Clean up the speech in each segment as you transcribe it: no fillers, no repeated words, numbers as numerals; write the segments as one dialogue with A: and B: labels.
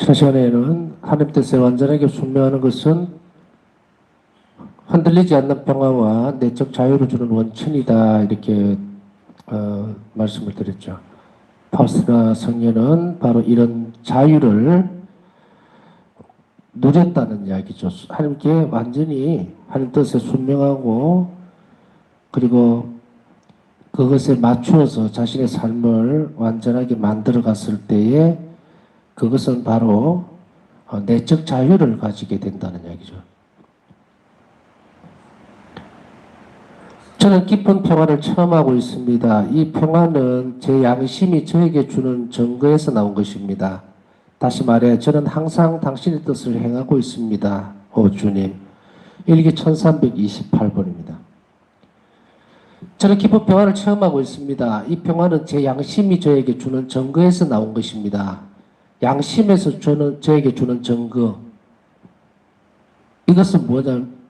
A: 지난 시간에는 하나님 뜻에 완전하게 순명하는 것은 흔들리지 않는 평화와 내적 자유를 주는 원천이다. 이렇게 말씀을 드렸죠. 파우스나 성녀는 바로 이런 자유를 누렸다는 이야기죠. 하나님께 완전히 하나님 뜻에 순명하고 그리고 그것에 맞추어서 자신의 삶을 완전하게 만들어 갔을 때에 그것은 바로 내적 자유를 가지게 된다는 이야기죠. 저는 깊은 평화를 체험하고 있습니다. 이 평화는 제 양심이 저에게 주는 증거에서 나온 것입니다. 다시 말해 저는 항상 당신의 뜻을 행하고 있습니다. 오 주님. 일기 1328번입니다. 저는 깊은 평화를 체험하고 있습니다. 이 평화는 제 양심이 저에게 주는 증거에서 나온 것입니다. 양심에서 저에게 주는 증거. 이것은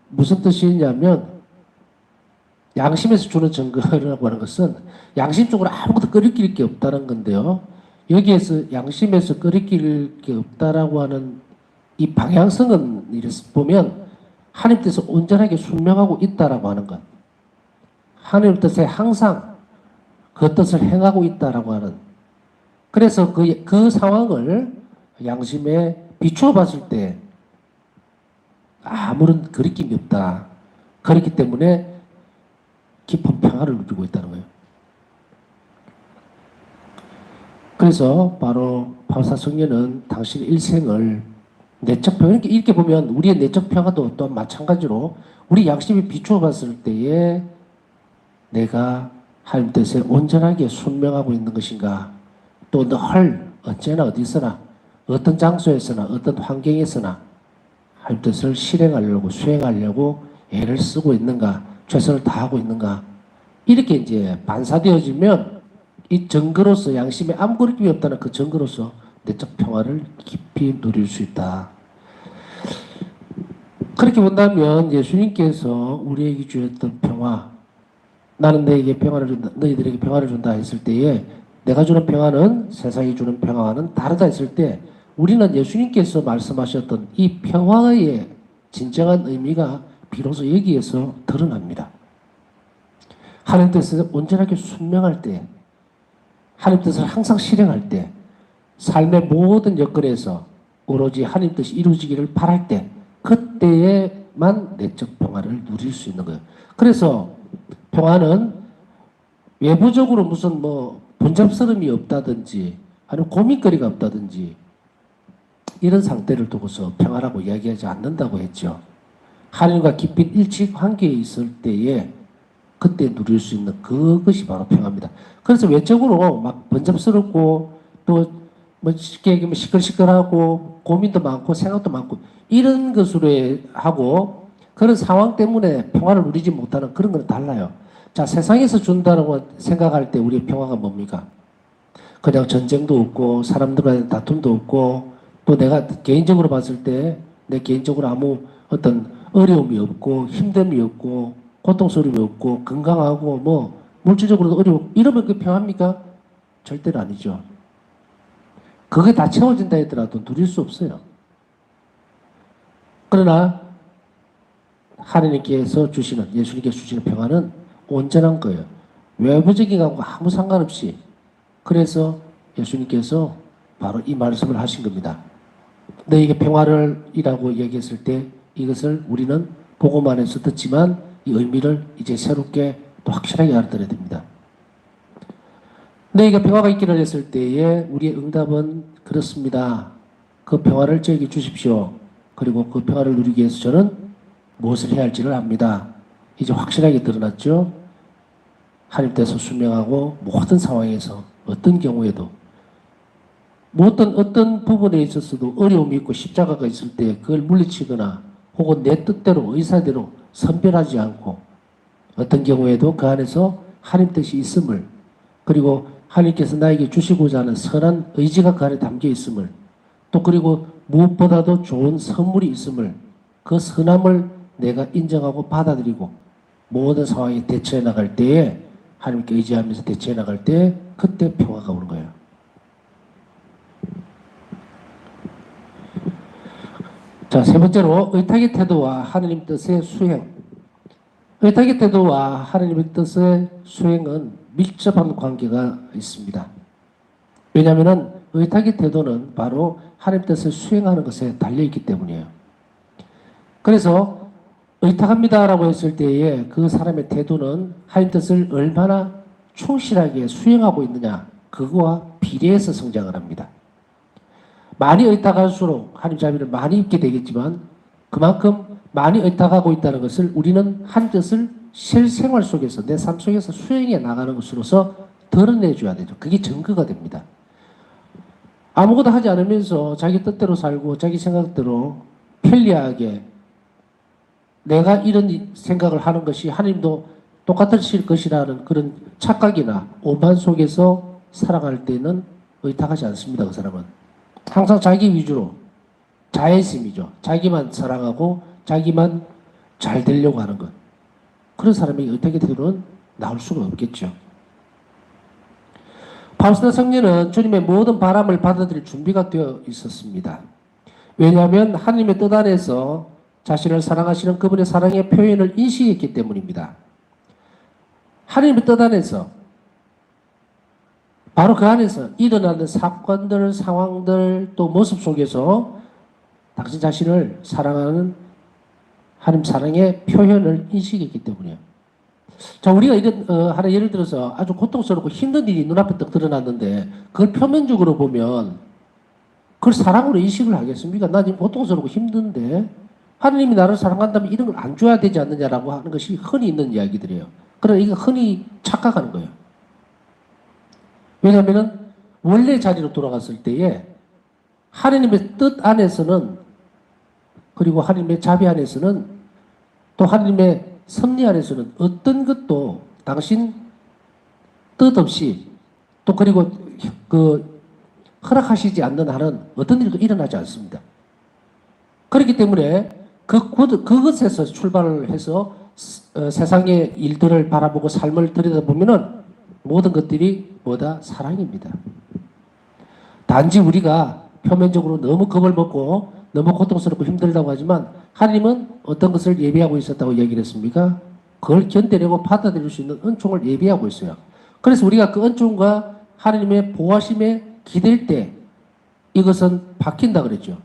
A: 무슨 뜻이냐면, 양심에서 주는 증거라고 하는 것은 양심적으로 아무것도 끓일 게 없다는 건데요. 여기에서 양심에서 끓일 게 없다라고 하는 이 방향성은 이래서 보면 하나님 뜻에 온전하게 순명하고 있다라고 하는 것. 하나님 뜻에 항상 그 뜻을 행하고 있다라고 하는. 그래서 그 상황을 양심에 비추어 봤을 때 아무런 거리낌이 없다. 그렇기 때문에 깊은 평화를 누리고 있다는 거예요. 그래서 바로 파우사 성녀는 당신의 일생을 내적 평화, 이렇게 보면 우리의 내적 평화도 또한 마찬가지로 우리 양심이 비추어 봤을 때에 내가 하나님 뜻에 온전하게 순명하고 있는 것인가, 또 늘 언제나 어디서나 어떤 장소에서나 어떤 환경에서나 하나님 뜻을 실행하려고 수행하려고 애를 쓰고 있는가, 최선을 다하고 있는가, 이렇게 이제 반사되어지면 이 증거로서 양심에 아무 거리낌이 없다는 그 증거로서 내적 평화를 깊이 누릴 수 있다. 그렇게 본다면 예수님께서 우리에게 주셨던 평화, 나는 너에게 평화를 준다, 너희들에게 평화를 준다 했을 때에 내가 주는 평화는 세상이 주는 평화와는 다르다 했을 때 우리는 예수님께서 말씀하셨던 이 평화의 진정한 의미가 비로소 여기에서 드러납니다. 하나님 뜻을 온전하게 순명할 때, 하나님 뜻을 항상 실행할 때, 삶의 모든 여건에서 오로지 하나님 뜻이 이루어지기를 바랄 때, 그때에만 내적 평화를 누릴 수 있는 거예요. 그래서 평화는 외부적으로 무슨 번잡스러움이 없다든지 아니면 고민거리가 없다든지 이런 상태를 두고서 평화라고 이야기하지 않는다고 했죠. 하나님과 깊이 일치 관계에 있을 때에 그때 누릴 수 있는 그것이 바로 평화입니다. 그래서 외적으로 막 번잡스럽고 또 쉽게 얘기하면 시끌시끌하고 고민도 많고 생각도 많고 이런 것으로 하고 그런 상황 때문에 평화를 누리지 못하는 그런 건 달라요. 자, 세상에서 준다고 생각할 때 우리의 평화가 뭡니까? 그냥 전쟁도 없고 사람들과의 다툼도 없고 또 내가 개인적으로 봤을 때 내 개인적으로 아무 어떤 어려움이 없고 힘듦이 없고 고통스러움이 없고 건강하고 물질적으로도 어려워 이러면 그게 평화입니까? 절대로 아니죠. 그게 다 채워진다 하더라도 누릴 수 없어요. 그러나 하나님께서 주시는, 예수님께서 주시는 평화는 온전한 거예요. 외부적인 것과 아무 상관없이. 그래서 예수님께서 바로 이 말씀을 하신 겁니다. 너에게 평화를 이라고 얘기했을 때 이것을 우리는 보고만 해서 듣지만 이 의미를 이제 새롭게 또 확실하게 알아들어야 됩니다. 너에게 평화가 있기를 했을 때에 우리의 응답은 그렇습니다. 그 평화를 저에게 주십시오. 그리고 그 평화를 누리기 위해서 저는 무엇을 해야 할지를 압니다. 이제 확실하게 드러났죠. 하나님 뜻에서 순명하고 모든 상황에서 어떤 경우에도 어떤 부분에 있어서도 어려움이 있고 십자가가 있을 때 그걸 물리치거나 혹은 내 뜻대로 의사대로 선별하지 않고 어떤 경우에도 그 안에서 하나님 뜻이 있음을, 그리고 하나님께서 나에게 주시고자 하는 선한 의지가 그 안에 담겨 있음을, 또 그리고 무엇보다도 좋은 선물이 있음을, 그 선함을 내가 인정하고 받아들이고 모든 상황에 대처해 나갈 때에 하나님께 의지하면서 대처해 나갈 때 그때 평화가 오는 거예요. 자, 세 번째로 의탁의 태도와 하느님 뜻의 수행. 의탁의 태도와 하느님의 뜻의 수행은 밀접한 관계가 있습니다. 왜냐하면 의탁의 태도는 바로 하느님 뜻을 수행하는 것에 달려있기 때문이에요. 그래서 의탁합니다라고 했을 때에 그 사람의 태도는 하나님 뜻을 얼마나 충실하게 수행하고 있느냐, 그거와 비례해서 성장을 합니다. 많이 의탁할수록 하나님 자비를 많이 입게 되겠지만 그만큼 많이 의탁하고 있다는 것을 우리는 하나님 뜻을 실생활 속에서, 내 삶 속에서 수행해 나가는 것으로서 드러내줘야 되죠. 그게 증거가 됩니다. 아무것도 하지 않으면서 자기 뜻대로 살고 자기 생각대로 편리하게 내가 이런 생각을 하는 것이 하나님도 똑같으실 것이라는 그런 착각이나 오만 속에서 살아갈 때는 의탁하지 않습니다. 그 사람은 항상 자기 위주로, 자애심이죠. 자기만 사랑하고 자기만 잘 되려고 하는 것. 그런 사람이 의탁의 태도는 나올 수가 없겠죠. 파우스나 성녀는 주님의 모든 바람을 받아들일 준비가 되어 있었습니다. 왜냐하면 하나님의 뜻 안에서 자신을 사랑하시는 그분의 사랑의 표현을 인식했기 때문입니다. 하나님의 뜻 안에서, 바로 그 안에서 일어나는 사건들, 상황들, 또 모습 속에서 당신 자신을 사랑하는 하나님 사랑의 표현을 인식했기 때문이에요. 자, 우리가 이런, 하나 예를 들어서 아주 고통스럽고 힘든 일이 눈앞에 딱 드러났는데, 그걸 표면적으로 보면, 그걸 사랑으로 인식을 하겠습니까? 나 지금 고통스럽고 힘든데, 하나님이 나를 사랑한다면 이런 걸 안 줘야 되지 않느냐라고 하는 것이 흔히 있는 이야기들이에요. 그러나 이거 흔히 착각하는 거예요. 왜냐하면, 원래 자리로 돌아갔을 때에, 하나님의 뜻 안에서는, 그리고 하나님의 자비 안에서는, 또 하나님의 섭리 안에서는 어떤 것도 당신 뜻 없이 또 그리고 그 허락하시지 않는 한은 어떤 일도 일어나지 않습니다. 그렇기 때문에 그것에서 출발을 해서 세상의 일들을 바라보고 삶을 들여다보면은 모든 것들이 뭐다? 사랑입니다. 단지 우리가 표면적으로 너무 겁을 먹고 너무 고통스럽고 힘들다고 하지만 하나님은 어떤 것을 예비하고 있었다고 얘기를 했습니까? 그걸 견뎌내고 받아들일 수 있는 은총을 예비하고 있어요. 그래서 우리가 그 은총과 하나님의 보호하심에 기댈 때 이것은 바뀐다 그랬죠.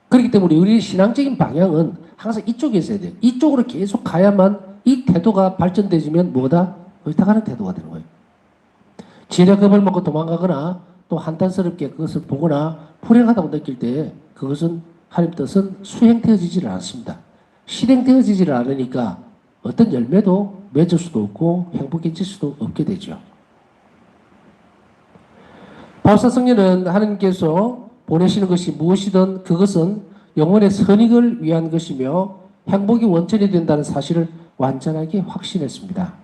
A: 그렇기 때문에 우리의 신앙적인 방향은 항상 이쪽에 있어야 돼요. 이쪽으로 계속 가야만 이 태도가 발전되지면 뭐다? 의탁하는 태도가 되는 거예요. 지레 겁을 먹고 도망가거나 또 한탄스럽게 그것을 보거나 불행하다고 느낄 때 그것은 하나님 뜻은 수행되어지지를 않습니다. 실행되어지지를 않으니까 어떤 열매도 맺을 수도 없고 행복해질 수도 없게 되죠. 바울사 성령은 하나님께서 보내시는 것이 무엇이든 그것은 영혼의 선익을 위한 것이며 행복이 원천이 된다는 사실을 완전하게 확신했습니다.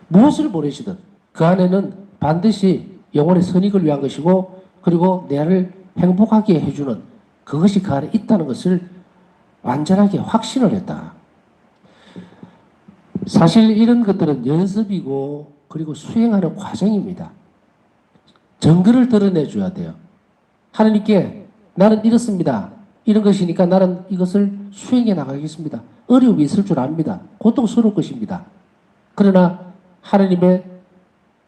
A: 무엇을 보내시든 그 안에는 반드시 영혼의 선익을 위한 것이고 그리고 나를 행복하게 해주는 그것이 그 안에 있다는 것을 완전하게 확신을 했다. 사실 이런 것들은 연습이고 그리고 수행하는 과정입니다. 증거를 드러내줘야 돼요. 하나님께 나는 이렇습니다. 이런 것이니까 나는 이것을 수행해 나가겠습니다. 어려움이 있을 줄 압니다. 고통스러울 것입니다. 그러나 하나님의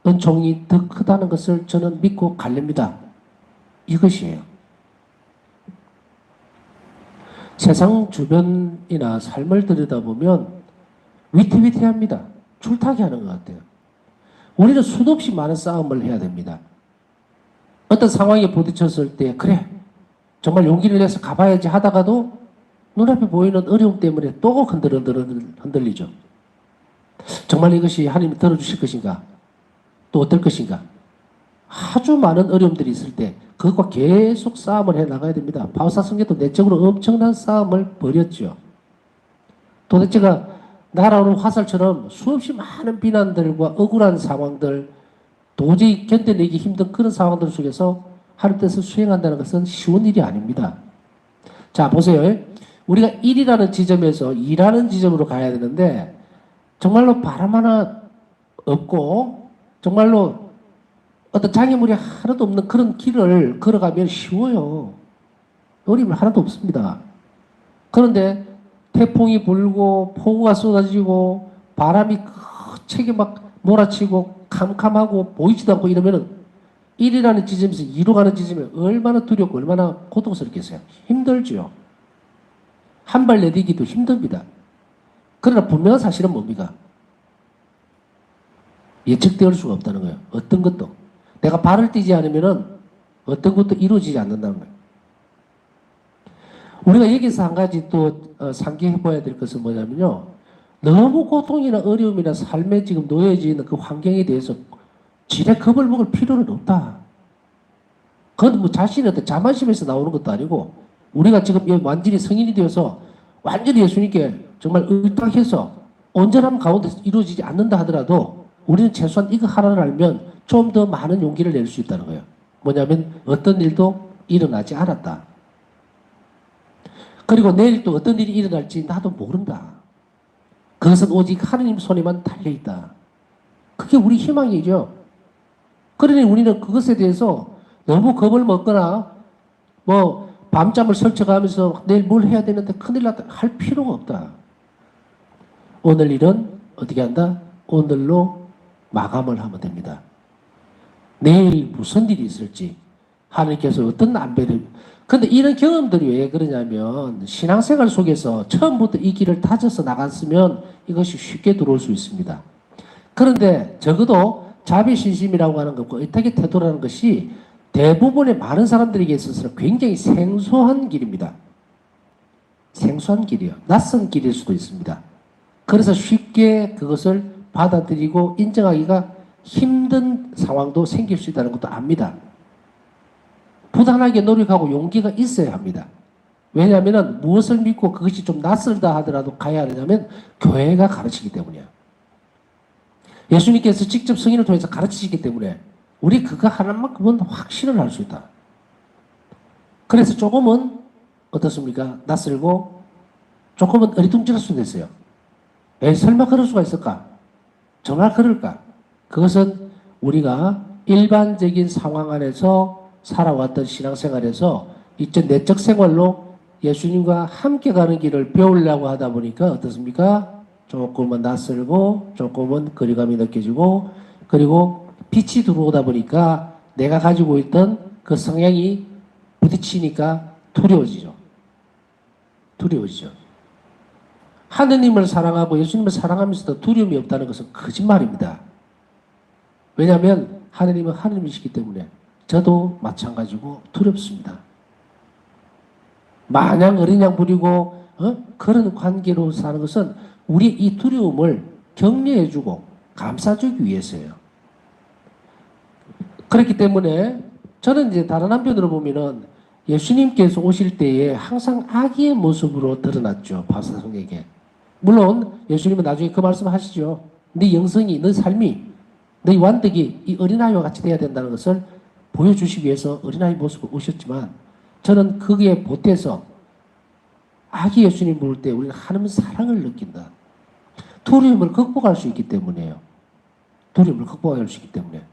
A: 은총이 더 크다는 것을 저는 믿고 갈립니다. 이것이에요. 세상 주변이나 삶을 들여다보면 위태위태합니다. 줄타기 하는 것 같아요. 우리는 수도 없이 많은 싸움을 해야 됩니다. 어떤 상황에 부딪혔을 때 그래 정말 용기를 내서 가봐야지 하다가도 눈앞에 보이는 어려움 때문에 또 흔들리죠. 정말 이것이 하나님이 들어주실 것인가? 또 어떨 것인가? 아주 많은 어려움들이 있을 때 그것과 계속 싸움을 해 나가야 됩니다. 바울사 성경도 내적으로 엄청난 싸움을 벌였죠. 도대체가 날아오는 화살처럼 수없이 많은 비난들과 억울한 상황들, 도저히 견뎌내기 힘든 그런 상황들 속에서 하나님 뜻을 수행한다는 것은 쉬운 일이 아닙니다. 자, 보세요. 우리가 1이라는 지점에서 2라는 지점으로 가야 되는데 정말로 바람 하나 없고 정말로 어떤 장애물이 하나도 없는 그런 길을 걸어가면 쉬워요. 어려움이 하나도 없습니다. 그런데 태풍이 불고 폭우가 쏟아지고 바람이 거세게 막 몰아치고 캄캄하고 보이지도 않고 이러면은 1이라는 지점에서 2로 가는 지점에 얼마나 두렵고 얼마나 고통스럽겠어요. 힘들죠. 한 발 내디기도 힘듭니다. 그러나 분명한 사실은 뭡니까? 예측될 수가 없다는 거예요. 어떤 것도. 내가 발을 떼지 않으면은 어떤 것도 이루어지지 않는다는 거예요. 우리가 여기서 한 가지 또 상기해 봐야 될 것은 뭐냐면요. 너무 고통이나 어려움이나 삶에 지금 놓여져 있는 그 환경에 대해서 지레 겁을 먹을 필요는 없다. 그건 뭐 자신의 어떤 자만심에서 나오는 것도 아니고 우리가 지금 완전히 성인이 되어서 완전히 예수님께 정말 의탁해서 온전함 가운데 이루어지지 않는다 하더라도 우리는 최소한 이거 하나를 알면 좀 더 많은 용기를 낼 수 있다는 거예요. 뭐냐면 어떤 일도 일어나지 않았다. 그리고 내일 또 어떤 일이 일어날지 나도 모른다. 그것은 오직 하느님 손에만 달려있다. 그게 우리 희망이죠. 그러니 우리는 그것에 대해서 너무 겁을 먹거나 뭐 밤잠을 설쳐가면서 내일 뭘 해야 되는데 큰일 났다 할 필요가 없다. 오늘 일은 어떻게 한다? 오늘로 마감을 하면 됩니다. 내일 무슨 일이 있을지 하나님께서 어떤 안배를 근데 이런 경험들이 왜 그러냐면 신앙생활 속에서 처음부터 이 길을 다져서 나갔으면 이것이 쉽게 들어올 수 있습니다. 그런데 적어도 자비신심이라고 하는 것과 의탁의 태도라는 것이 대부분의 많은 사람들에게 있어서는 굉장히 생소한 길입니다. 생소한 길이요. 낯선 길일 수도 있습니다. 그래서 쉽게 그것을 받아들이고 인정하기가 힘든 상황도 생길 수 있다는 것도 압니다. 부단하게 노력하고 용기가 있어야 합니다. 왜냐하면 무엇을 믿고 그것이 좀 낯설다 하더라도 가야 하냐면 교회가 가르치기 때문이야. 예수님께서 직접 성인을 통해서 가르치시기 때문에 우리 그거 하나만큼은 확신을 할 수 있다. 그래서 조금은 어떻습니까? 낯설고 조금은 어리둥절할 수도 있어요. 에이, 설마 그럴 수가 있을까? 정말 그럴까? 그것은 우리가 일반적인 상황 안에서 살아왔던 신앙생활에서 이제 내적 생활로 예수님과 함께 가는 길을 배우려고 하다 보니까 어떻습니까? 조금은 낯설고 조금은 거리감이 느껴지고 그리고 빛이 들어오다 보니까 내가 가지고 있던 그 성향이 부딪히니까 두려워지죠. 두려워지죠. 하느님을 사랑하고 예수님을 사랑하면서도 두려움이 없다는 것은 거짓말입니다. 왜냐하면 하느님은 하느님이시기 때문에 저도 마찬가지고 두렵습니다. 마냥 어린 양 부리고 그런 관계로 사는 것은 우리 이 두려움을 격려해주고 감싸주기 위해서예요. 그렇기 때문에 저는 이제 다른 한편으로 보면은 예수님께서 오실 때에 항상 아기의 모습으로 드러났죠. 바사성에게. 물론 예수님은 나중에 그 말씀 하시죠. 네 영성이, 네 삶이, 네 완덕이 이 어린아이와 같이 돼야 된다는 것을 보여주시기 위해서 어린아이 모습으로 오셨지만 저는 거기에 보태서 아기 예수님 볼 때 우리는 하나님 사랑을 느낀다. 두려움을 극복할 수 있기 때문이에요. 두려움을 극복할 수 있기 때문에.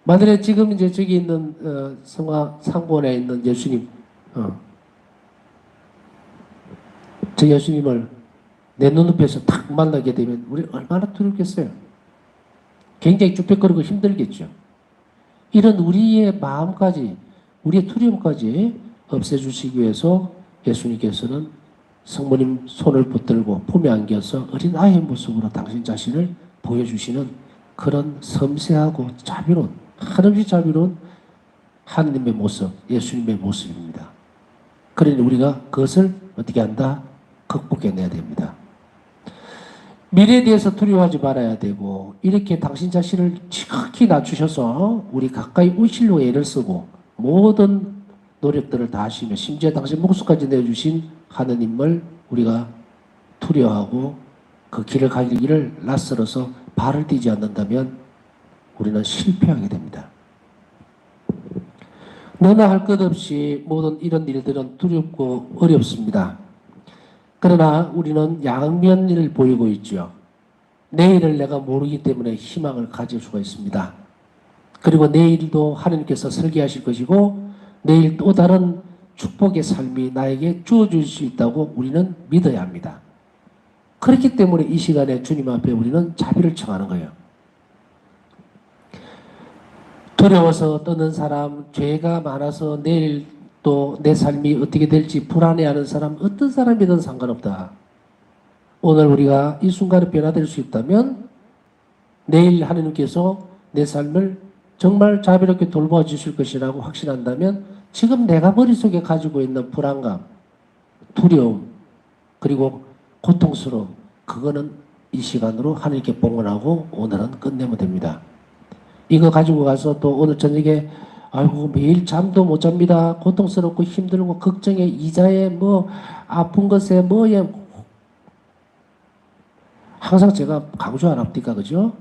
A: 만약에 지금 이제 저기 있는 성화 상본에 있는 예수님, 저 예수님을 내 눈앞에서 탁 만나게 되면 우리 얼마나 두렵겠어요. 굉장히 쭈뼛거리고 힘들겠죠. 이런 우리의 마음까지, 우리의 두려움까지 없애주시기 위해서 예수님께서는 성모님 손을 붙들고 품에 안겨서 어린 아이의 모습으로 당신 자신을 보여주시는 그런 섬세하고 자비로운, 한없이 자비로운 하느님의 모습, 예수님의 모습입니다. 그러니 우리가 그것을 어떻게 한다? 극복해내야 됩니다. 미래에 대해서 두려워하지 말아야 되고 이렇게 당신 자신을 지극히 낮추셔서 우리 가까이 오실로 애를 쓰고 모든 노력들을 다 하시며 심지어 당신 목숨까지 내주신 하느님을 우리가 두려워하고 그 길을 가기를 낯설어서 발을 떼지 않는다면 우리는 실패하게 됩니다. 너나 할 것 없이 모든 이런 일들은 두렵고 어렵습니다. 그러나 우리는 양면을 보이고 있죠. 내일을 내가 모르기 때문에 희망을 가질 수가 있습니다. 그리고 내일도 하나님께서 설계하실 것이고 내일 또 다른 축복의 삶이 나에게 주어질 수 있다고 우리는 믿어야 합니다. 그렇기 때문에 이 시간에 주님 앞에 우리는 자비를 청하는 거예요. 두려워서 떠는 사람, 죄가 많아서 내일 또 내 삶이 어떻게 될지 불안해하는 사람, 어떤 사람이든 상관없다. 오늘 우리가 이 순간에 변화될 수 있다면 내일 하나님께서 내 삶을 정말 자비롭게 돌보아 주실 것이라고 확신한다면 지금 내가 머릿속에 가지고 있는 불안감, 두려움, 그리고 고통스러움, 그거는 이 시간으로 하나님께 봉헌하고 오늘은 끝내면 됩니다. 이거 가지고 가서 또 오늘 저녁에 아이고 매일 잠도 못 잡니다. 고통스럽고 힘들고 걱정에 이자에 뭐 아픈 것에 뭐에 항상 제가 강조하랍니까 그죠?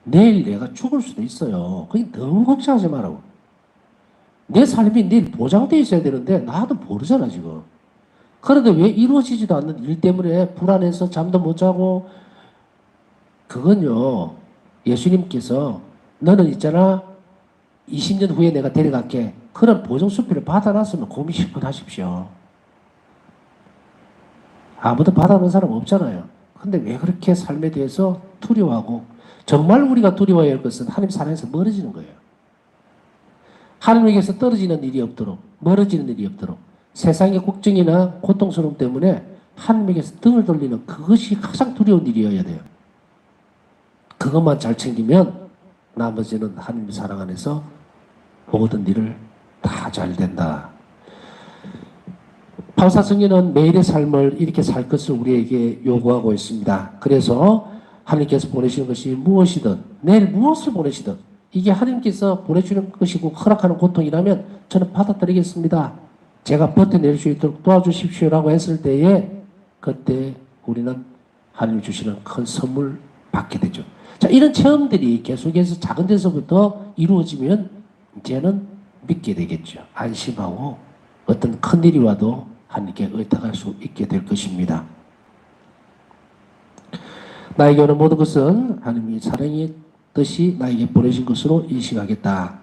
A: 내일 내가 죽을 수도 있어요. 그게 너무 걱정하지 말라고. 내 삶이 내일 보장되어 있어야 되는데 나도 모르잖아 지금. 그런데 왜 이루어지지도 않는 일 때문에 불안해서 잠도 못 자고. 그건요 예수님께서 너는 있잖아 20년 후에 내가 데려갈게. 그런 보증수표를 받아놨으면 고민 10분 하십시오. 아무도 받아놓은 사람 없잖아요. 근데 왜 그렇게 삶에 대해서 두려워하고. 정말 우리가 두려워해야 할 것은 하나님 사랑에서 멀어지는 거예요. 하나님에게서 떨어지는 일이 없도록, 멀어지는 일이 없도록, 세상의 걱정이나 고통스러움 때문에 하나님에게서 등을 돌리는 그것이 가장 두려운 일이어야 돼요. 그것만 잘 챙기면 나머지는 하나님의 사랑 안에서 모든 일을 다 잘 된다. 바울사 성경은 매일의 삶을 이렇게 살 것을 우리에게 요구하고 있습니다. 그래서 하나님께서 보내시는 것이 무엇이든 내일 무엇을 보내시든 이게 하나님께서 보내주는 것이고 허락하는 고통이라면 저는 받아들이겠습니다. 제가 버텨낼 수 있도록 도와주십시오라고 했을 때에 그때 우리는 하나님이 주시는 큰 선물 받게 되죠. 자, 이런 체험들이 계속해서 작은 데서부터 이루어지면 이제는 믿게 되겠죠. 안심하고 어떤 큰일이 와도 하나님께 의탁할 수 있게 될 것입니다. 나에게 오는 모든 것은 하나님이 사랑의 뜻이 나에게 보내신 것으로 인식하겠다.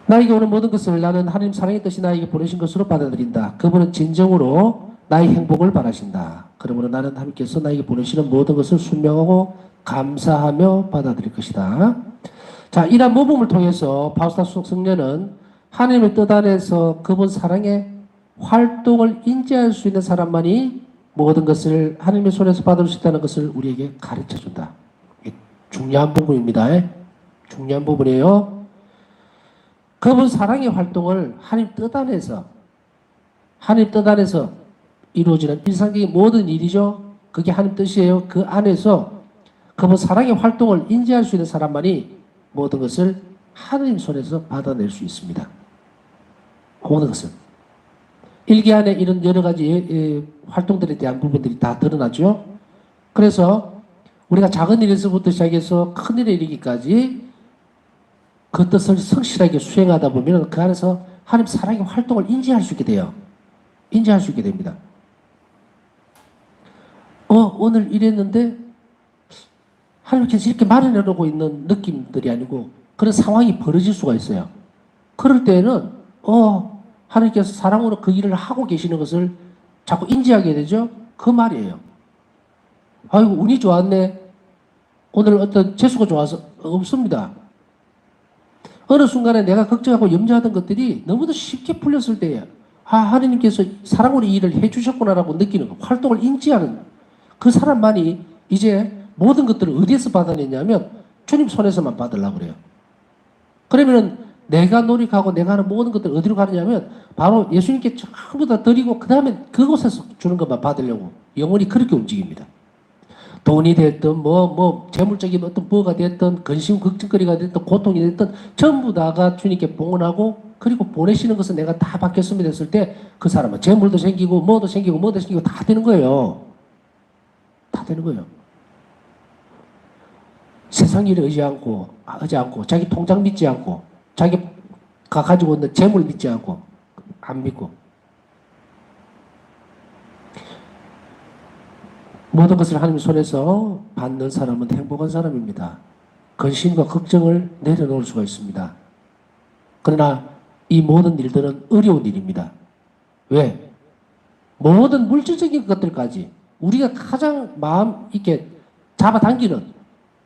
A: 나에게 오는 모든 것을 나는 하나님 사랑의 뜻이 나에게 보내신 것으로 받아들인다. 그분은 진정으로 나의 행복을 바라신다. 그러므로 나는 하나님께서 나에게 보내시는 모든 것을 순명하고 감사하며 받아들일 것이다. 자, 이러한 모범을 통해서 바울사 성령은 하나님의 뜻 안에서 그분 사랑의 활동을 인지할 수 있는 사람만이 모든 것을 하나님의 손에서 받을 수 있다는 것을 우리에게 가르쳐준다. 중요한 부분입니다. 중요한 부분이에요. 그분 사랑의 활동을 하나님 뜻 안에서 이루어지는 일상적인 모든 일이죠. 그게 하나님 뜻이에요. 그 안에서 그분 사랑의 활동을 인지할 수 있는 사람만이 모든 것을 하나님 손에서 받아낼 수 있습니다. 모든 것을. 일기 안에 이런 여러 가지 활동들에 대한 부분들이 다 드러나죠. 그래서 우리가 작은 일에서부터 시작해서 큰 일에 이르기까지 그 뜻을 성실하게 수행하다 보면 그 안에서 하나님 사랑의 활동을 인지할 수 있게 돼요. 인지할 수 있게 됩니다. 오늘 이랬는데 하나님께서 이렇게 마련해놓고 있는 느낌들이 아니고 그런 상황이 벌어질 수가 있어요. 그럴 때에는 하나님께서 사랑으로 그 일을 하고 계시는 것을 자꾸 인지하게 되죠. 그 말이에요. 아이고 운이 좋았네. 오늘 어떤 재수가 좋아서 없습니다. 어느 순간에 내가 걱정하고 염려하던 것들이 너무도 쉽게 풀렸을 때에 하나님께서 사랑으로 이 일을 해주셨구나라고 느끼는 거, 활동을 인지하는 그 사람만이 이제 모든 것들을 어디에서 받아내냐면 주님 손에서만 받으려고 그래요. 그러면은 내가 노력하고 내가 하는 모든 것들 어디로 가느냐면 바로 예수님께 전부 다 드리고 그 다음에 그곳에서 주는 것만 받으려고 영혼이 그렇게 움직입니다. 돈이 됐든 재물적인 어떤 뭐가 됐든 근심 걱정거리가 됐든 고통이 됐든 전부 다가 주님께 봉헌하고 그리고 보내시는 것은 내가 다 받겠습니다 했을 때 그 사람은 재물도 생기고 뭐도 생기고 다 되는 거예요. 다 되는 거예요. 세상 일을 의지 않고 자기 통장 믿지 않고 자기가 가지고 있는 재물 믿지 않고 안 믿고 모든 것을 하나님 손에서 받는 사람은 행복한 사람입니다. 근심과 걱정을 내려놓을 수가 있습니다. 그러나 이 모든 일들은 어려운 일입니다. 왜? 모든 물질적인 것들까지 우리가 가장 마음 있게 잡아당기는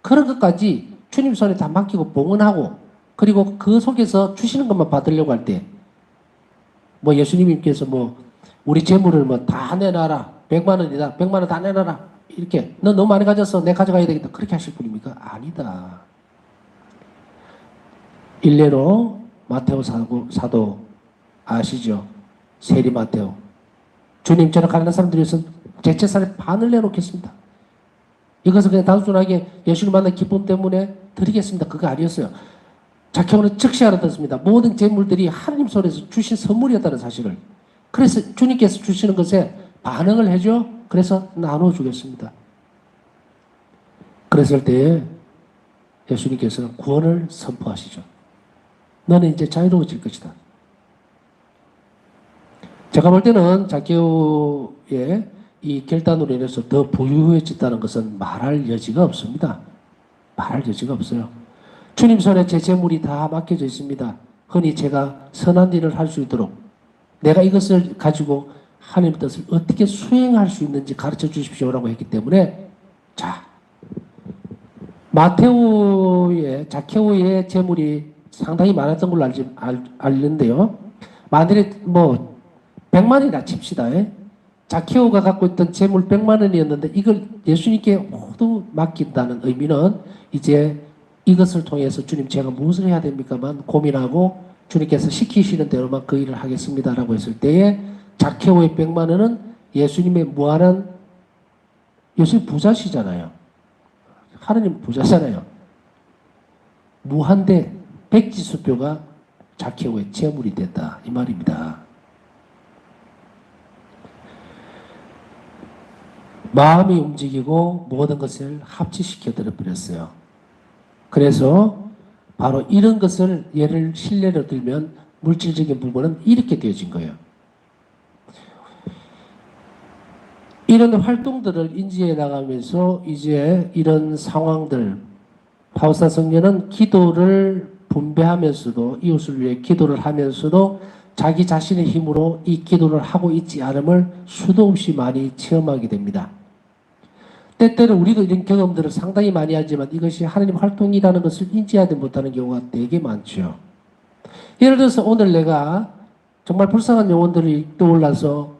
A: 그런 것까지 주님 손에 다 맡기고 봉헌하고 그리고 그 속에서 주시는 것만 받으려고 할 때 뭐 예수님께서 뭐 우리 재물을 뭐 다 내놔라. 100만 원이다. 100만 원 다 내놔라. 이렇게 너 너무 많이 가져서 내 가져가야 되겠다. 그렇게 하실 분입니까? 아니다. 일례로 마테오 사도 아시죠? 세리 마테오. 주님처럼 가난한 사람들에서 제 재산의 반을 내놓겠습니다. 이것은 그냥 단순하게 예수를 만난 기쁨 때문에 드리겠습니다. 그거 아니었어요. 자케오는 즉시 알아듣습니다. 모든 재물들이 하나님 손에서 주신 선물이었다는 사실을. 그래서 주님께서 주시는 것에 반응을 해줘. 그래서 나눠주겠습니다. 그랬을 때에 예수님께서는 구원을 선포하시죠. 너는 이제 자유로워질 것이다. 제가 볼 때는 자케오의 이 결단으로 인해서 더 부유해졌다는 것은 말할 여지가 없습니다. 말할 여지가 없어요. 주님 손에 제 재물이 다 맡겨져 있습니다. 흔히 제가 선한 일을 할 수 있도록 내가 이것을 가지고 하나님의 뜻을 어떻게 수행할 수 있는지 가르쳐 주십시오라고 했기 때문에 자 자케오의 재물이 상당히 많았던 걸로 알는데요. 만일에 뭐 100만이라 칩시다. 자케오가 갖고 있던 재물 100만 원이었는데 이걸 예수님께 모두 맡긴다는 의미는 이제 이것을 통해서 주님 제가 무엇을 해야 됩니까만 고민하고 주님께서 시키시는 대로만 그 일을 하겠습니다라고 했을 때에 자케오의 100만 원은 예수님의 무한한 예수님 부자시잖아요. 하느님 부자잖아요. 무한대 백지수표가 자케오의 재물이 됐다 이 말입니다. 마음이 움직이고 모든 것을 합치시켜 드려버렸어요. 그래서 바로 이런 것을 신뢰로 들면 물질적인 부분은 이렇게 되어진 거예요. 이런 활동들을 인지해 나가면서 이제 이런 상황들 파우사 성녀는 기도를 분배하면서도 이웃을 위해 기도를 하면서도 자기 자신의 힘으로 이 기도를 하고 있지 않음을 수도 없이 많이 체험하게 됩니다. 때때로 우리도 이런 경험들을 상당히 많이 하지만 이것이 하나님 활동이라는 것을 인지하지 못하는 경우가 되게 많죠. 예를 들어서 오늘 내가 정말 불쌍한 영혼들이 떠올라서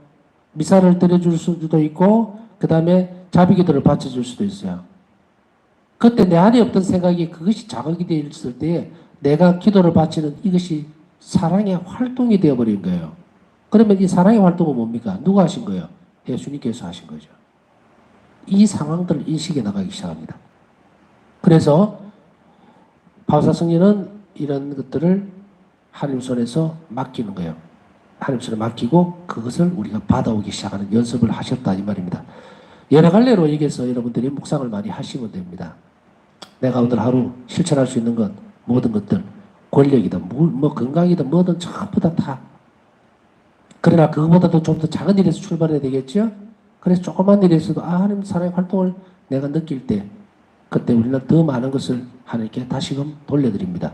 A: 미사를 드려줄 수도 있고 그 다음에 자비기도를 바쳐줄 수도 있어요. 그때 내 안에 없던 생각이 그것이 자극이 되어 있을 때에 내가 기도를 바치는 이것이 사랑의 활동이 되어버린 거예요. 그러면 이 사랑의 활동은 뭡니까? 누가 하신 거예요? 예수님께서 하신 거죠. 이 상황들을 인식해 나가기 시작합니다. 그래서 바우사 성녀는 이런 것들을 하나님 손에서 맡기는 거예요. 하나님 손에 맡기고 그것을 우리가 받아오기 시작하는 연습을 하셨다 이 말입니다. 여러 갈래로 얘기해서 여러분들이 묵상을 많이 하시면 됩니다. 내가 오늘 하루 실천할 수 있는 것 모든 것들 권력이든 뭐 건강이든 뭐든 전부 다 그러나 그것보다도 좀 더 작은 일에서 출발해야 되겠죠? 그래서 조그만 일에서도 하나님 사랑의 활동을 내가 느낄 때 그때 우리는 더 많은 것을 하나님께 다시금 돌려드립니다.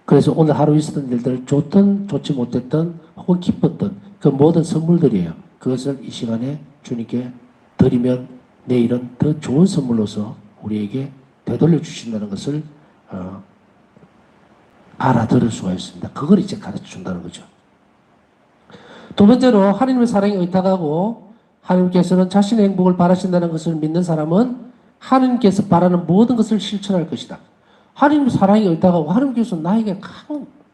A: 그래서 오늘 하루 있었던 일들 좋든 좋지 못했던 혹은 기뻤던 그 모든 선물들이에요. 그것을 이 시간에 주님께 드리면 내일은 더 좋은 선물로서 우리에게 되돌려 주신다는 것을 알아들을 수가 있습니다. 그걸 이제 가르쳐 준다는 거죠. 두 번째로 하나님의 사랑에 의탁하고 하나님께서는 자신의 행복을 바라신다는 것을 믿는 사람은 하나님께서 바라는 모든 것을 실천할 것이다. 하나님의 사랑에 의탁하고 하나님께서 나에게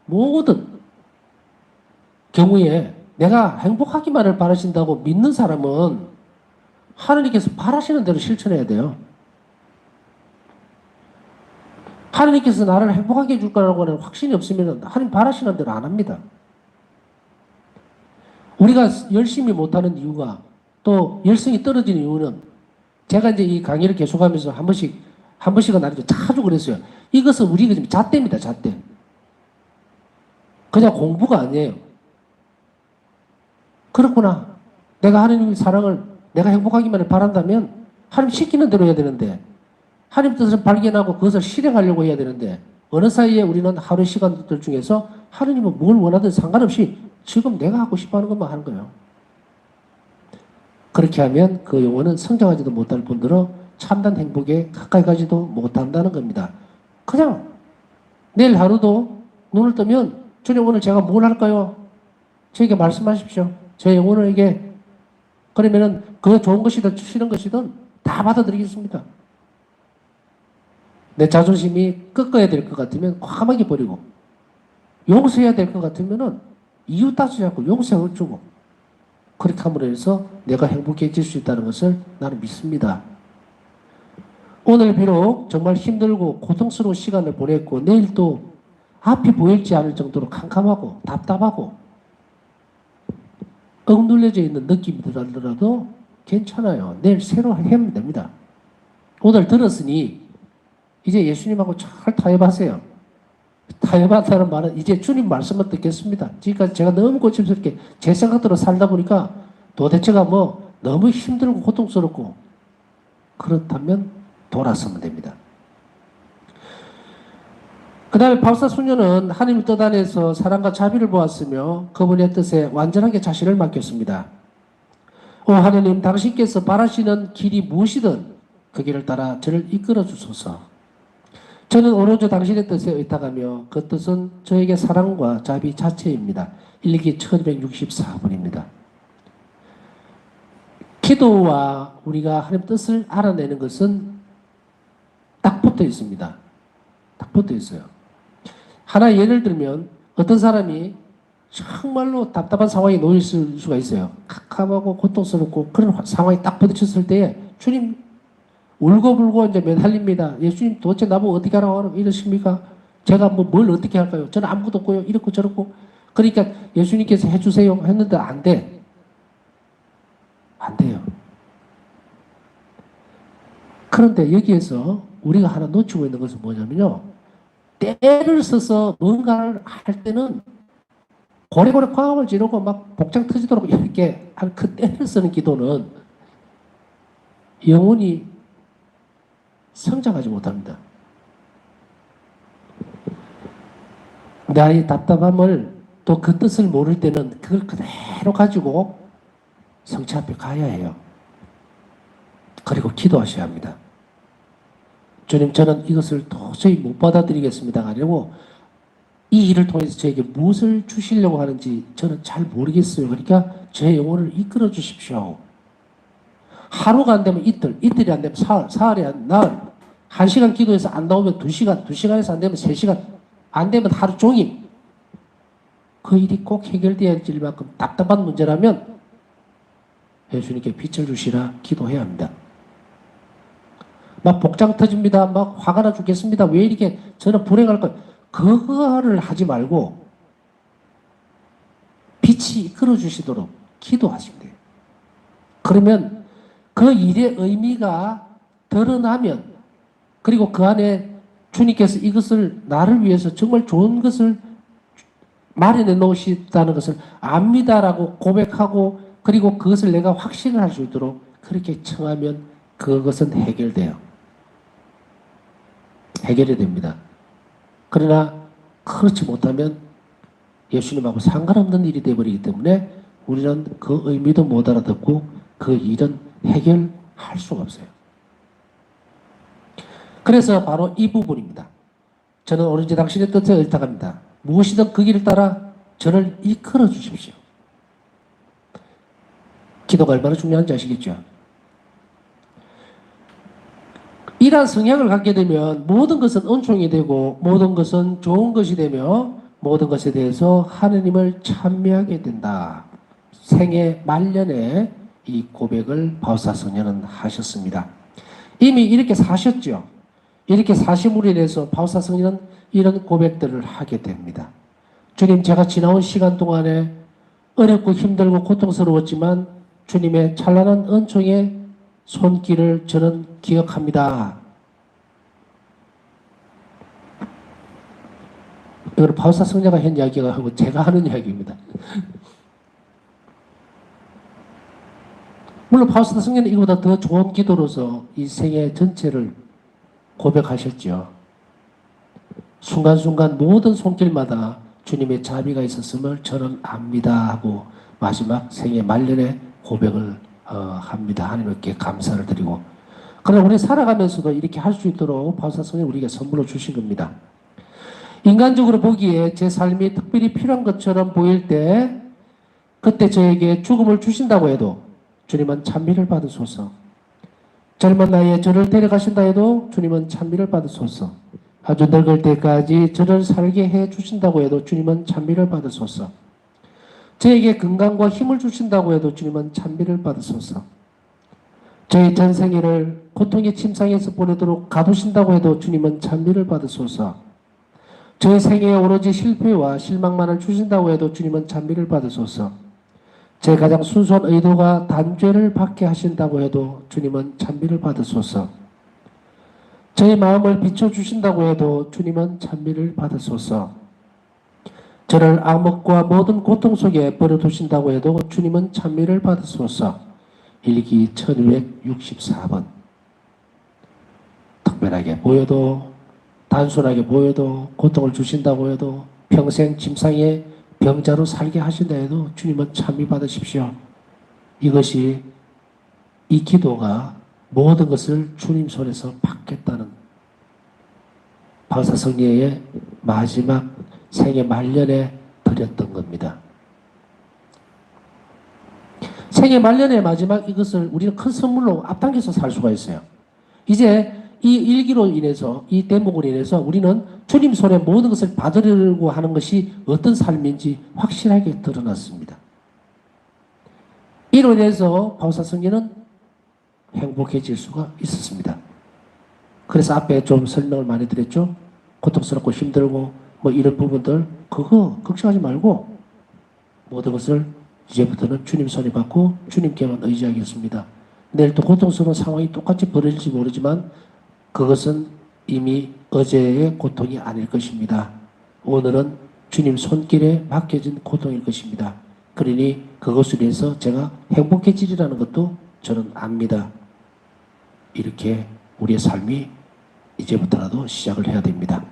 A: 모든 경우에 내가 행복하기만을 바라신다고 믿는 사람은 하나님께서 바라시는 대로 실천해야 돼요. 하나님께서 나를 행복하게 해줄 거라고 하는 확신이 없으면 하나님 바라시는 대로 안 합니다. 우리가 열심히 못하는 이유가 또 열성이 떨어지는 이유는 제가 이제 이 강의를 계속하면서 한 번씩은 아니죠. 자주 그랬어요. 이것은 우리가 지금 잣대입니다. 잣대. 그냥 공부가 아니에요. 그렇구나. 내가 하나님의 사랑을 내가 행복하기만을 바란다면 하나님 시키는 대로 해야 되는데 하나님 뜻을 발견하고 그것을 실행하려고 해야 되는데 어느 사이에 우리는 하루 시간들 중에서 하느님은 뭘 원하든 상관없이 지금 내가 하고 싶어 하는 것만 하는 거예요. 그렇게 하면 그 영혼은 성장하지도 못할 뿐더러 참된 행복에 가까이 가지도 못한다는 겁니다. 그냥 내일 하루도 눈을 뜨면 주님 오늘 제가 뭘 할까요? 저에게 말씀하십시오. 제 영혼에게. 그러면은 그 좋은 것이든 싫은 것이든 다 받아들이겠습니다. 내 자존심이 꺾어야 될 것 같으면 과감하게 버리고, 용서해야 될 것 같으면은 이유 따지지 않고 용서를 주고, 그렇게 함으로 해서 내가 행복해질 수 있다는 것을 나는 믿습니다. 오늘 비록 정말 힘들고 고통스러운 시간을 보냈고 내일 또 앞이 보일지 않을 정도로 캄캄하고 답답하고 억눌려져 있는 느낌이 들더라도 괜찮아요. 내일 새로 하면 됩니다. 오늘 들었으니 이제 예수님하고 잘 타협하세요. 타협한다는 말은 이제 주님 말씀을 듣겠습니다. 지금까지 제가 너무 고집스럽게 제 생각대로 살다 보니까 도대체가 뭐 너무 힘들고 고통스럽고, 그렇다면 돌아서면 됩니다. 그 다음에 바울사 수녀는 하나님의 뜻 안에서 사랑과 자비를 보았으며 그분의 뜻에 완전하게 자신을 맡겼습니다. 오 하나님, 당신께서 바라시는 길이 무엇이든 그 길을 따라 저를 이끌어 주소서. 저는 오로지 당신의 뜻에 의탁하며 그 뜻은 저에게 사랑과 자비 자체입니다. 일기 1264번입니다. 기도와 우리가 하나님 뜻을 알아내는 것은 딱 붙어 있습니다. 딱 붙어 있어요. 하나 예를 들면 어떤 사람이 정말로 답답한 상황에 놓여 있을 수가 있어요. 캄캄하고 고통스럽고 그런 상황이 딱 부딪혔을 때에 주님 울고불고 이제 매달립니다. 예수님 도대체 나보고 어떻게 하라고 이러십니까? 제가 뭐 뭘 어떻게 할까요? 저는 아무것도 없고요. 이렇고 저렇고. 그러니까 예수님께서 해주세요 했는데 안 돼. 안 돼요. 그런데 여기에서 우리가 하나 놓치고 있는 것은 뭐냐면요. 때를 써서 뭔가를 할 때는 고래고래 광음을 지르고 막 복장 터지도록 이렇게 한 그 때를 쓰는 기도는 영혼이 성장하지 못합니다. 나의 답답함을 또 그 뜻을 모를 때는 그걸 그대로 가지고 성체 앞에 가야 해요. 그리고 기도하셔야 합니다. 주님, 저는 이것을 도저히 못 받아들이겠습니다가 아니고 이 일을 통해서 저에게 무엇을 주시려고 하는지 저는 잘 모르겠어요. 그러니까 제 영혼을 이끌어 주십시오. 하루가 안 되면 이틀, 이틀이 안 되면 사흘, 사흘이 안 나흘, 1시간 기도해서 안 나오면 2시간, 2시간에서 안 되면 3시간, 안 되면 하루 종일. 그 일이 꼭 해결되어야 할 만큼 답답한 문제라면 예수님께 빛을 주시라 기도해야 합니다. 막 복장 터집니다. 막 화가 나 죽겠습니다. 왜 이렇게 저는 불행할까요? 그거를 하지 말고 빛이 이끌어 주시도록 기도하시면 돼요. 그러면 그 일의 의미가 드러나면, 그리고 그 안에 주님께서 이것을 나를 위해서 정말 좋은 것을 마련해 놓으셨다는 것을 압니다라고 고백하고, 그리고 그것을 내가 확신을 할 수 있도록 그렇게 청하면 그것은 해결돼요. 해결이 됩니다. 그러나 그렇지 못하면 예수님하고 상관없는 일이 되어버리기 때문에 우리는 그 의미도 못 알아듣고 그 일은 해결할 수가 없어요. 그래서 바로 이 부분입니다. 저는 오로지 당신의 뜻에 의탁합니다. 무엇이든 그 길을 따라 저를 이끌어 주십시오. 기도가 얼마나 중요한지 아시겠죠? 이러한 성향을 갖게 되면 모든 것은 은총이 되고 모든 것은 좋은 것이 되며 모든 것에 대해서 하느님을 찬미하게 된다. 생애 말년에 이 고백을 바울사 성녀는 하셨습니다. 이미 이렇게 사셨죠. 이렇게 사심으로 인해서 바울사 성녀는 이런 고백들을 하게 됩니다. 주님, 제가 지나온 시간 동안에 어렵고 힘들고 고통스러웠지만 주님의 찬란한 은총의 손길을 저는 기억합니다. 이걸 바울사 성녀가 한 이야기가 하고 제가 하는 이야기입니다. 물론 바울사 성녀는 이보다 더 좋은 기도로서 이 생애 전체를 고백하셨죠. 순간순간 모든 손길마다 주님의 자비가 있었음을 저는 압니다 하고 마지막 생애 말년에 고백을 합니다. 하나님께 감사를 드리고. 그러나 우리 살아가면서도 이렇게 할 수 있도록 바울사성이 우리에게 선물로 주신 겁니다. 인간적으로 보기에 제 삶이 특별히 필요한 것처럼 보일 때 그때 저에게 죽음을 주신다고 해도 주님은 찬미를 받으소서. 젊은 나이에 저를 데려가신다 해도 주님은 찬미를 받으소서. 아주 늙을 때까지 저를 살게 해 주신다고 해도 주님은 찬미를 받으소서. 저에게 건강과 힘을 주신다고 해도 주님은 찬미를 받으소서. 저의 전생애를 고통의 침상에서 보내도록 가두신다고 해도 주님은 찬미를 받으소서. 저의 생애에 오로지 실패와 실망만을 주신다고 해도 주님은 찬미를 받으소서. 제 가장 순수한 의도가 단죄를 받게 하신다고 해도 주님은 찬미를 받으소서. 저의 마음을 비춰주신다고 해도 주님은 찬미를 받으소서. 저를 암흑과 모든 고통 속에 버려두신다고 해도 주님은 찬미를 받으소서. 일기 1264번. 특별하게 보여도 단순하게 보여도 고통을 주신다고 해도 평생 침상에 병자로 살게 하신다 해도 주님은 찬미 받으십시오. 이것이 이 기도가 모든 것을 주님 손에서 받겠다는 바울사성리의 마지막 생애 말년에 드렸던 겁니다. 생애 말년의 마지막 이것을 우리는 큰 선물로 앞당겨서 살 수가 있어요. 이제 이 일기로 인해서 이 대목으로 인해서 우리는 주님 손에 모든 것을 받으려고 하는 것이 어떤 삶인지 확실하게 드러났습니다. 이로 인해서 바울사성리는 행복해질 수가 있었습니다. 그래서 앞에 좀 설명을 많이 드렸죠. 고통스럽고 힘들고 뭐 이런 부분들 그거 걱정하지 말고 모든 것을 이제부터는 주님 손에 받고 주님께만 의지하겠습니다. 내일 또 고통스러운 상황이 똑같이 벌어질지 모르지만 그것은 이미 어제의 고통이 아닐 것입니다. 오늘은 주님 손길에 맡겨진 고통일 것입니다. 그러니 그것으로 인해서 제가 행복해지리라는 것도 저는 압니다. 이렇게 우리의 삶이 이제부터라도 시작을 해야 됩니다.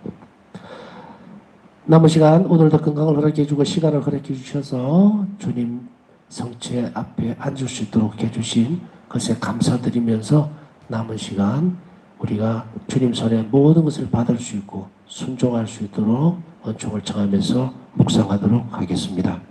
A: 남은 시간 오늘도 건강을 허락해 주고 시간을 허락해 주셔서 주님 성체 앞에 앉을 수 있도록 해주신 것에 감사드리면서 남은 시간 우리가 주님 손에 모든 것을 받을 수 있고 순종할 수 있도록 은총을 청하면서 묵상하도록 하겠습니다.